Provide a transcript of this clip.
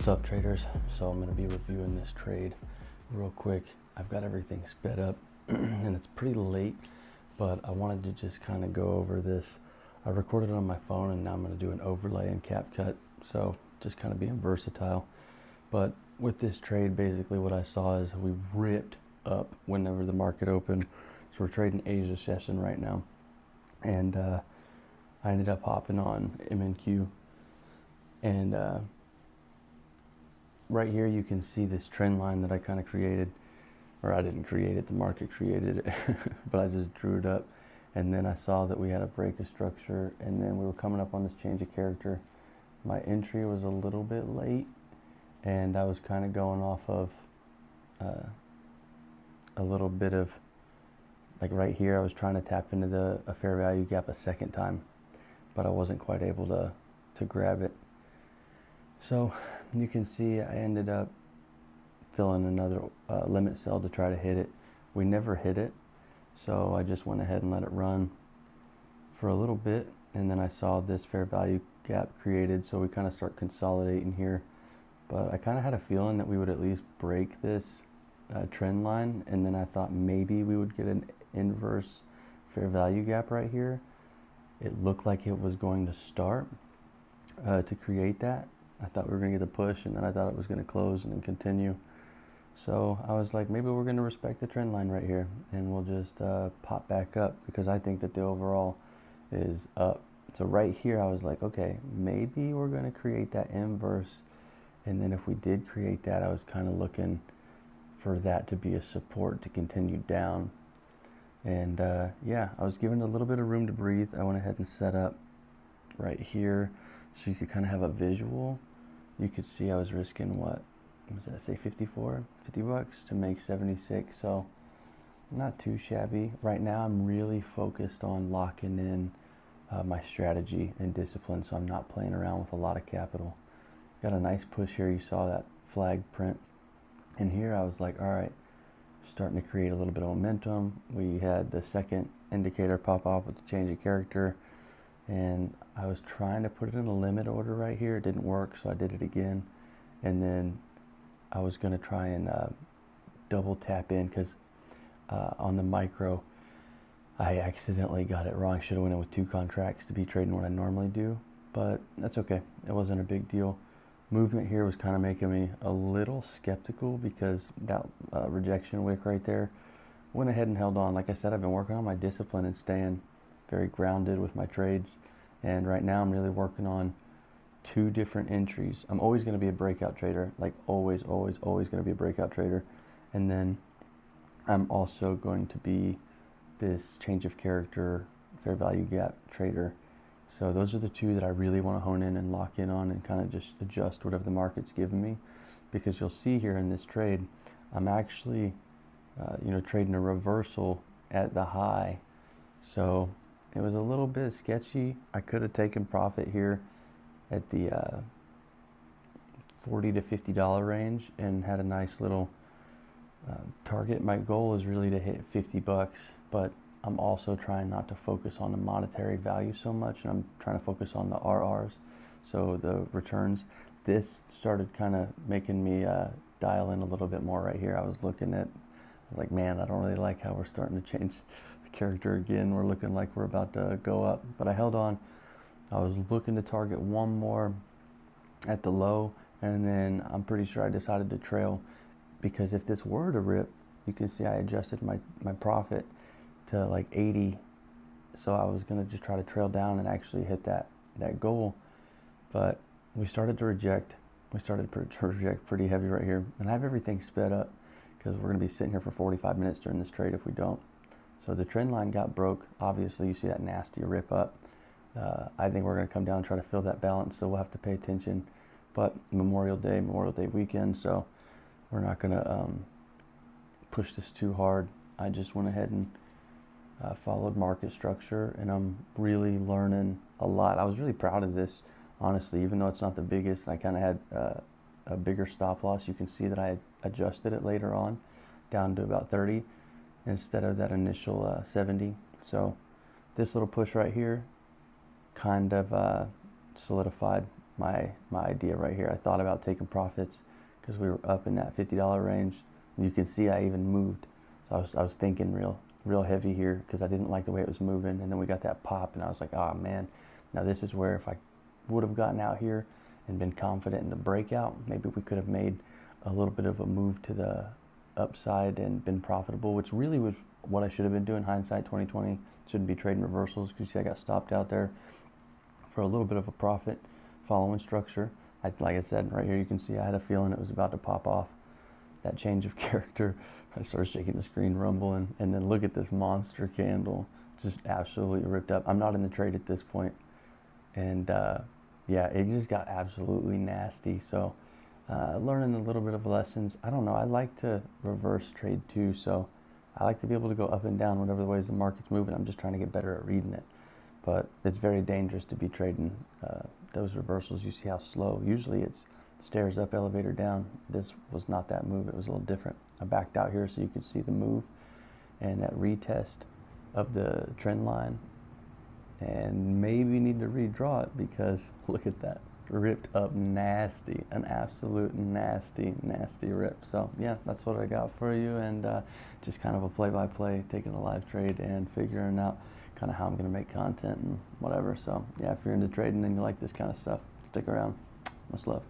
What's up, traders? So I'm going to be reviewing this trade real quick. I've got everything sped up and it's pretty late, but I wanted to just kind of go over this. I recorded it on my phone and now I'm going to do an overlay and CapCut, so just kind of being versatile. But with this trade, basically what I saw is we ripped up whenever the market opened. So we're trading Asia session right now, and I ended up hopping on MNQ, and right here you can see this trend line that I kind of created, or I didn't create it, the market created it, but I just drew it up. And then I saw that we had a break of structure, and then we were coming up on this change of character. My entry was a little bit late, and I was kind of going off of a little bit of, like right here, I was trying to tap into a fair value gap a second time, but I wasn't quite able to grab it. So you can see I ended up filling another limit sell to try to hit it. We never hit it, so I just went ahead and let it run for a little bit, and then I saw this fair value gap created, so we kind of start consolidating here. But I kind of had a feeling that we would at least break this trend line, and then I thought maybe we would get an inverse fair value gap right here. It looked like it was going to start to create that. I thought we were going to get a push, and then I thought it was going to close and then continue. So I was like, maybe we're going to respect the trend line right here, and we'll just pop back up, because I think that the overall is up. So right here, I was like, okay, maybe we're going to create that inverse. And then if we did create that, I was kind of looking for that to be a support to continue down. And yeah, I was given a little bit of room to breathe. I went ahead and set up right here so you could kind of have a visual. You could see I was risking, what was that, say 50 bucks to make 76. So not too shabby. Right now I'm really focused on locking in my strategy and discipline, so I'm not playing around with a lot of capital. Got a nice push here. You saw that flag print, and here I was like, all right, starting to create a little bit of momentum. We had the second indicator pop off with the change of character, and I was trying to put it in a limit order right here. It didn't work, so I did it again. And then I was going to try and double tap in, because on the micro I accidentally got it wrong. Should have went in with 2 contracts to be trading what I normally do, but that's okay. It wasn't a big deal. Movement here was kind of making me a little skeptical, because that rejection wick right there, went ahead and held on. Like I said, I've been working on my discipline and staying very grounded with my trades, and right now I'm really working on 2 different entries. I'm always going to be a breakout trader, like always going to be a breakout trader, and then I'm also going to be this change of character fair value gap trader. So those are the 2 that I really want to hone in and lock in on, and kind of just adjust whatever the market's giving me, because you'll see here in this trade, I'm actually trading a reversal at the high. So it was a little bit sketchy. I could have taken profit here at the $40 to $50 range and had a nice little target. My goal is really to hit 50 bucks, but I'm also trying not to focus on the monetary value so much, and I'm trying to focus on the RRs, so the returns. This started kind of making me dial in a little bit more right here. I was like, man, I don't really like how we're starting to change the character again. We're looking like we're about to go up, but I held on. I was looking to target one more at the low, and then I'm pretty sure I decided to trail, because if this were to rip, you can see I adjusted my profit to like 80, so I was going to just try to trail down and actually hit that goal. But we started to reject pretty heavy right here, and I have everything sped up, because we're going to be sitting here for 45 minutes during this trade if we don't. So the trend line got broke. Obviously you see that nasty rip up. I think we're going to come down and try to fill that balance, so we'll have to pay attention. But Memorial Day weekend, so we're not going to push this too hard. I just went ahead and followed market structure, and I'm really learning a lot. I was really proud of this, honestly, even though it's not the biggest. I kind of had a bigger stop loss. You can see that I adjusted it later on down to about 30 instead of that initial 70. So this little push right here kind of solidified my idea right here. I thought about taking profits because we were up in that $50 range. You can see I even moved. So I was thinking real heavy here because I didn't like the way it was moving. And then we got that pop, and I was like, oh man, now this is where if I would have gotten out here and been confident in the breakout, maybe we could have made a little bit of a move to the upside and been profitable, which really was what I should have been doing. Hindsight 2020, shouldn't be trading reversals because you see I got stopped out there for a little bit of a profit following structure. Like I said, right here you can see I had a feeling it was about to pop off. That change of character, I started shaking the screen, rumbling, and then look at this monster candle, just absolutely ripped up. I'm not in the trade at this point, and yeah, it just got absolutely nasty. So learning a little bit of lessons. I don't know, I like to reverse trade too, so I like to be able to go up and down whatever the ways the market's moving. I'm just trying to get better at reading it. But it's very dangerous to be trading those reversals. You see how slow. Usually it's stairs up, elevator down. This was not that move. It was a little different. I backed out here so you could see the move and that retest of the trend line. And maybe need to redraw it because look at that. Ripped up nasty. An absolute nasty rip. So yeah, that's what I got for you, and just kind of a play-by-play, taking a live trade and figuring out kind of how I'm going to make content and whatever. So yeah, if you're into trading and you like this kind of stuff, stick around. Much love.